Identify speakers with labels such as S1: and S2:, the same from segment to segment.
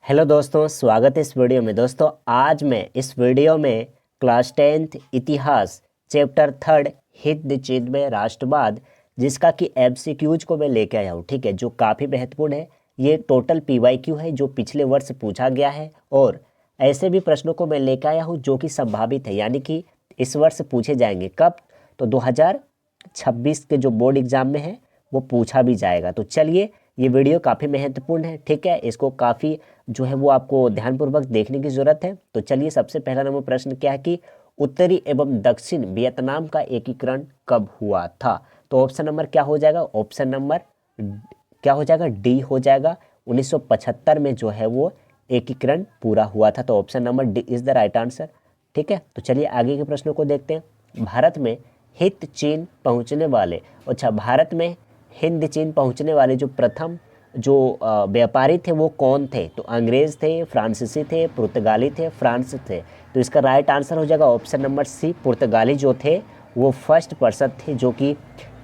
S1: Hello दोस्तों, स्वागत है इस वीडियो में। दोस्तों आज मैं इस वीडियो में क्लास 10th इतिहास चैप्टर 3 हिंद चीन में राष्ट्रवाद, जिसका कि एमसीक्यूज को मैं लेके आया हूँ। ठीक है, जो काफ़ी महत्वपूर्ण है। ये टोटल पीवाईक्यू है जो पिछले वर्ष पूछा गया है, और ऐसे भी प्रश्नों को मैं लेके आया हूँ जो कि संभावित है, यानी कि इस वर्ष पूछे जाएंगे। कब? तो 2026 के जो बोर्ड एग्जाम में है वो पूछा भी जाएगा। तो चलिए, ये वीडियो काफ़ी महत्वपूर्ण है। ठीक है, इसको काफ़ी जो है वो आपको ध्यानपूर्वक देखने की ज़रूरत है। तो चलिए, सबसे पहला नंबर प्रश्न क्या है कि उत्तरी एवं दक्षिण वियतनाम का एकीकरण कब हुआ था? तो ऑप्शन नंबर क्या हो जाएगा? ऑप्शन नंबर क्या हो जाएगा? डी हो जाएगा। 1975 में जो है वो एकीकरण पूरा हुआ था। तो option number D is the right answer. ठीक है, तो चलिए आगे के प्रश्नों को देखते हैं। भारत में हिंद चीन पहुंचने वाले, अच्छा, भारत में हिंद चीन पहुंचने वाले जो प्रथम जो व्यापारी थे वो कौन थे? तो अंग्रेज थे, फ्रांसीसी थे, पुर्तगाली थे, फ्रांस थे। तो इसका राइट आंसर हो जाएगा ऑप्शन नंबर सी। पुर्तगाली जो थे वो फर्स्ट पर्सन थे जो कि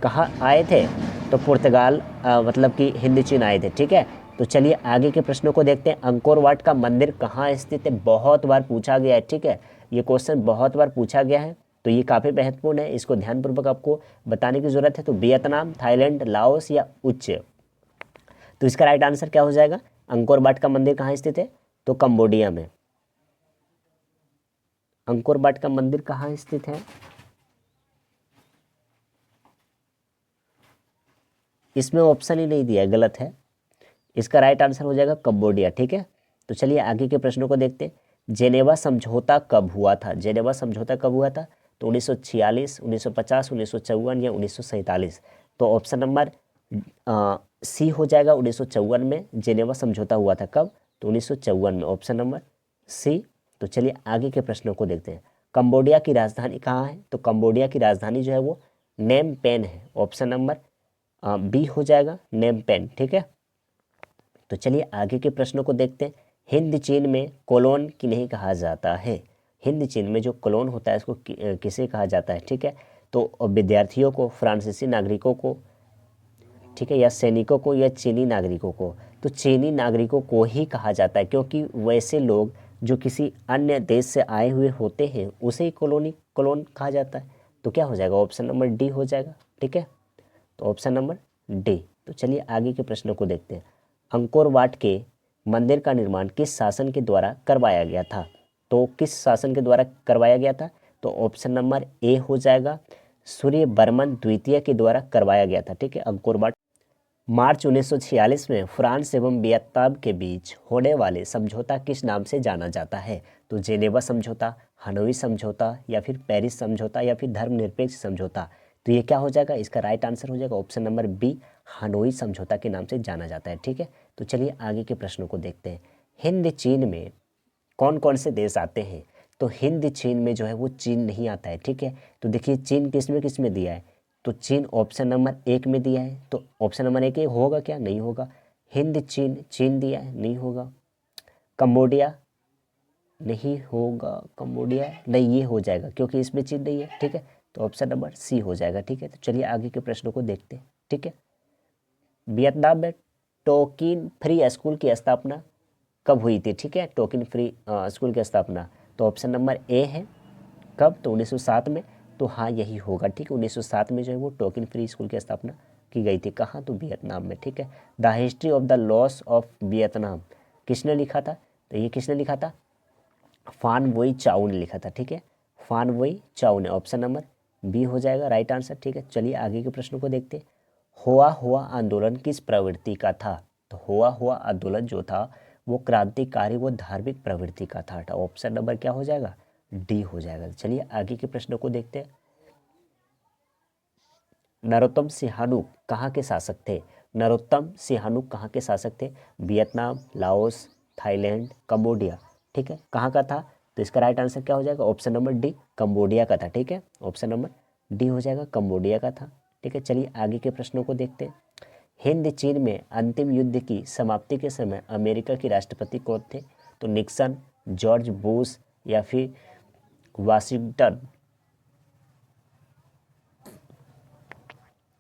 S1: कहाँ आए थे? तो पुर्तगाल मतलब कि हिंद चीन आए थे। ठीक है, तो चलिए आगे के प्रश्नों को देखते हैं। अंकोर वाट का मंदिर कहाँ स्थित है? बहुत बार पूछा गया है। ठीक है, ये क्वेश्चन बहुत बार पूछा गया है, तो ये काफ़ी महत्वपूर्ण है। इसको ध्यानपूर्वक आपको बताने की ज़रूरत है। तो वियतनाम, थाईलैंड, लाओस या उच्च? तो इसका राइट आंसर क्या हो जाएगा? अंकोर वाट का मंदिर कहाँ स्थित है? तो कंबोडिया में। अंकोर वाट का मंदिर कहाँ स्थित है? इसमें ऑप्शन ही नहीं दिया है, गलत है। इसका राइट आंसर हो जाएगा कंबोडिया। ठीक है, तो चलिए आगे के प्रश्नों को देखते हैं। जेनेवा समझौता कब हुआ था? जेनेवा समझौता कब हुआ था? तो 1946, 1950, 1954 या 1947? तो ऑप्शन नंबर सी हो जाएगा। 1954 में जेनेवा समझौता हुआ था। कब? तो 1954 में, ऑप्शन नंबर सी। तो चलिए आगे के प्रश्नों को देखते हैं। कंबोडिया की राजधानी कहाँ है? तो कंबोडिया की राजधानी जो है वो नेम पेन है। ऑप्शन नंबर बी हो जाएगा, नेम पेन। ठीक है, तो चलिए आगे के प्रश्नों को देखते हैं। हिंद चीन में कोलोन किन्हें कहा जाता है? हिंद चीन में जो कोलोन होता है इसको किसे कहा जाता है? ठीक है, तो विद्यार्थियों को, फ्रांसीसी नागरिकों को, ठीक है, या सैनिकों को, या चीनी नागरिकों को? तो चीनी नागरिकों को ही कहा जाता है, क्योंकि वैसे लोग जो किसी अन्य देश से आए हुए होते हैं उसे ही कोलोन कहा जाता है। तो क्या हो जाएगा? ऑप्शन नंबर डी हो जाएगा। ठीक है, तो ऑप्शन नंबर डी। तो चलिए आगे के प्रश्नों को देखते हैं। अंकोर वाट के मंदिर का निर्माण किस शासन के द्वारा करवाया गया था? तो किस शासन के द्वारा करवाया गया था? तो ऑप्शन नंबर ए हो जाएगा, सूर्यवर्मन द्वितीय के द्वारा करवाया गया था। ठीक है, अंकोर वाट। मार्च 1946 में फ्रांस एवं वियतनाम के बीच होने वाले समझौता किस नाम से जाना जाता है? तो जेनेवा समझौता, हनोई समझौता, या फिर पेरिस समझौता, या फिर धर्मनिरपेक्ष समझौता? तो ये क्या हो जाएगा? इसका राइट आंसर हो जाएगा ऑप्शन नंबर बी, हनोई समझौता के नाम से जाना जाता है। ठीक है, तो चलिए आगे के प्रश्नों को देखते हैं। हिंद चीन में कौन कौन से देश आते हैं? तो हिंद चीन में जो है वो चीन नहीं आता है। ठीक है, तो देखिए चीन किस में दिया है? तो चीन ऑप्शन नंबर एक में दिया है। तो ऑप्शन नंबर एक होगा क्या? नहीं होगा। हिंद चीन, चीन दिया है, नहीं होगा। कंबोडिया नहीं होगा। कंबोडिया नहीं, ये हो जाएगा क्योंकि इसमें चीन नहीं है। ठीक है, तो ऑप्शन नंबर सी हो जाएगा। ठीक है, तो चलिए आगे के प्रश्नों को देखते हैं। ठीक है, वियतनाम में टोकिन फ्री स्कूल की स्थापना कब हुई थी? ठीक है, टोकिन फ्री स्कूल की स्थापना, तो ऑप्शन नंबर ए है। कब? तो 1907 में। तो हाँ, यही होगा। ठीक है, 1907 में जो है वो टोकिन फ्री स्कूल की स्थापना की गई थी। कहाँ? तो वियतनाम में। ठीक है, the history of the loss of Vietnam किसने लिखा था? तो ये किसने लिखा था? फान वोई चाउ ने लिखा था। ठीक है, फान वोई चाउ ने, ऑप्शन नंबर बी हो जाएगा राइट आंसर। ठीक है, चलिए आगे के प्रश्नों को देखते हैं। हुआ हुआ आंदोलन किस प्रवृत्ति का था? तो हुआ हुआ आंदोलन जो था वो क्रांतिकारी व धार्मिक प्रवृत्ति का था। ऑप्शन नंबर क्या हो जाएगा? डी हो जाएगा। चलिए आगे के प्रश्नों को देखते हैं। नरोत्तम सिंहानुक कहाँ के शासक थे? नरोत्तम सिंहानुक कहाँ के शासक थे? Vietnam, Laos, Thailand, Cambodia? ठीक है, कहाँ का था? तो इसका राइट आंसर क्या हो जाएगा? ऑप्शन नंबर डी, कंबोडिया का था। ठीक है, ऑप्शन नंबर डी हो जाएगा, कंबोडिया का था। ठीक है, चलिए आगे के प्रश्नों को देखते हैं। हिंद चीन में अंतिम युद्ध की समाप्ति के समय अमेरिका के राष्ट्रपति कौन थे? तो निक्सन, जॉर्ज बुश, या फिर वाशिंगटन?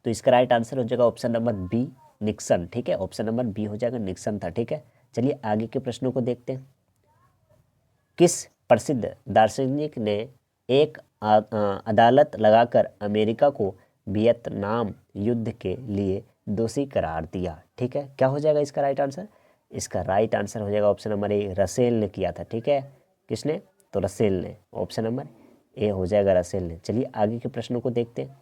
S1: तो इसका राइट आंसर हो जाएगा ऑप्शन नंबर बी, निक्सन। ठीक है, ऑप्शन नंबर बी हो जाएगा, निक्सन था। ठीक है, चलिए आगे के प्रश्नों को देखते हैं। किस प्रसिद्ध दार्शनिक ने एक अदालत लगाकर अमेरिका को वियतनाम युद्ध के लिए दोषी करार दिया? ठीक है, क्या हो जाएगा इसका राइट आंसर? इसका राइट आंसर हो जाएगा ऑप्शन नंबर ए, रसेल ने किया था। ठीक है, किसने? तो रसेल ने। ऑप्शन नंबर ए हो जाएगा, रसेल ने। चलिए आगे के प्रश्नों को देखते हैं।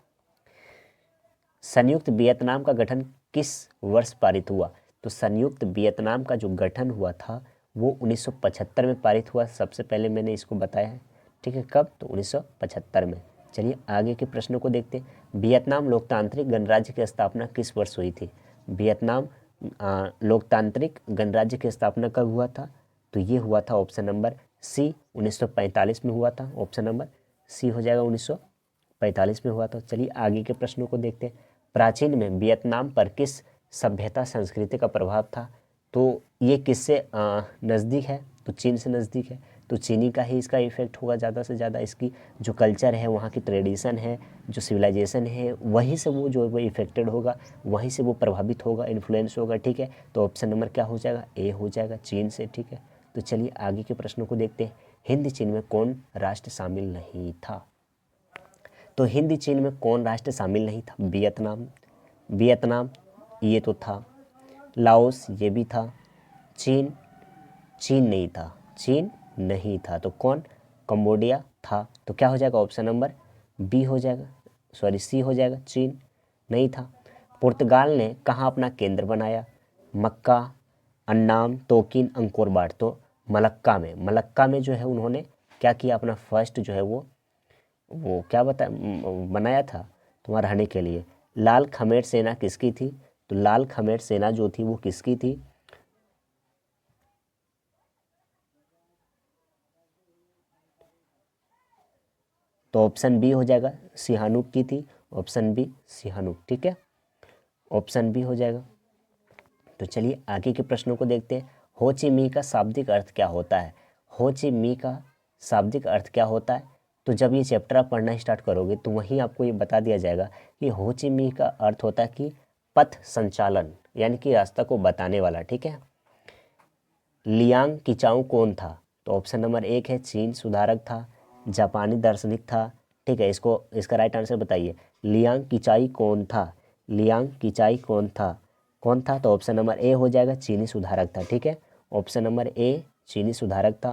S1: संयुक्त वियतनाम का गठन किस वर्ष पारित हुआ? तो संयुक्त वियतनाम का जो गठन हुआ था वो 1975 में पारित हुआ। सबसे पहले मैंने इसको बताया है। ठीक है, कब? तो 1975 में। चलिए आगे के प्रश्नों को देखते हैं। वियतनाम लोकतांत्रिक गणराज्य की स्थापना किस वर्ष हुई थी? वियतनाम लोकतांत्रिक गणराज्य की स्थापना कब हुआ था? तो ये हुआ था ऑप्शन नंबर सी, 1945 में हुआ था। ऑप्शन नंबर सी हो जाएगा, 1945 में हुआ था। चलिए आगे के प्रश्नों को देखते हैं। प्राचीन में वियतनाम पर किस सभ्यता संस्कृति का प्रभाव था? तो ये किससे नज़दीक है? तो चीन से नज़दीक है, तो चीनी का ही इसका इफेक्ट होगा ज़्यादा से ज़्यादा। इसकी जो कल्चर है, वहाँ की ट्रेडिशन है, जो सिविलाइजेशन है, वहीं से वो जो वो इफेक्टेड होगा, वहीं से वो प्रभावित होगा, इन्फ्लुएंस होगा। ठीक है, तो ऑप्शन नंबर क्या हो जाएगा? ए हो जाएगा, चीन से। ठीक है, तो चलिए आगे के प्रश्नों को देखते हैं। हिंद चीन में कौन राष्ट्र शामिल नहीं था? तो हिंद चीन में कौन राष्ट्र शामिल नहीं था? वियतनाम ये तो था, लाओस ये भी था, चीन नहीं था, तो कौन? कंबोडिया था। तो क्या हो जाएगा? ऑप्शन नंबर बी हो जाएगा, सॉरी सी हो जाएगा, चीन नहीं था। पुर्तगाल ने कहाँ अपना केंद्र बनाया? मक्का, अन्नाम, तोकिन, अंकोर वाट। तो मलक्का में जो है उन्होंने क्या किया? अपना फर्स्ट जो है वो क्या बनाया था तुम्हारा रहने के लिए। लाल खमेर सेना किसकी थी? तो लाल खमेर सेना जो थी वो किसकी थी? तो ऑप्शन बी हो जाएगा, सिहानुक की थी। Option B Sihanouk. ठीक है, ऑप्शन बी हो जाएगा। तो चलिए आगे के प्रश्नों को देखते हैं। हो ची मिन्ह का शाब्दिक अर्थ क्या होता है? हो ची मिन्ह का शाब्दिक अर्थ क्या होता है? तो जब ये चैप्टर आप पढ़ना स्टार्ट करोगे तो वहीं आपको ये बता दिया जाएगा कि हो ची मिन्ह का अर्थ होता है कि पथ संचालन, यानी कि रास्ता को बताने वाला। ठीक है, लियांग किचाऊ कौन था? तो ऑप्शन नंबर एक है, चीन सुधारक था, जापानी दार्शनिक था। ठीक है, इसका राइट आंसर बताइए। लियांग किचाई कौन था? लियांग किचाई कौन था? तो ऑप्शन नंबर ए हो जाएगा, चीनी सुधारक था। ठीक है, ऑप्शन नंबर ए चीनी सुधारक था।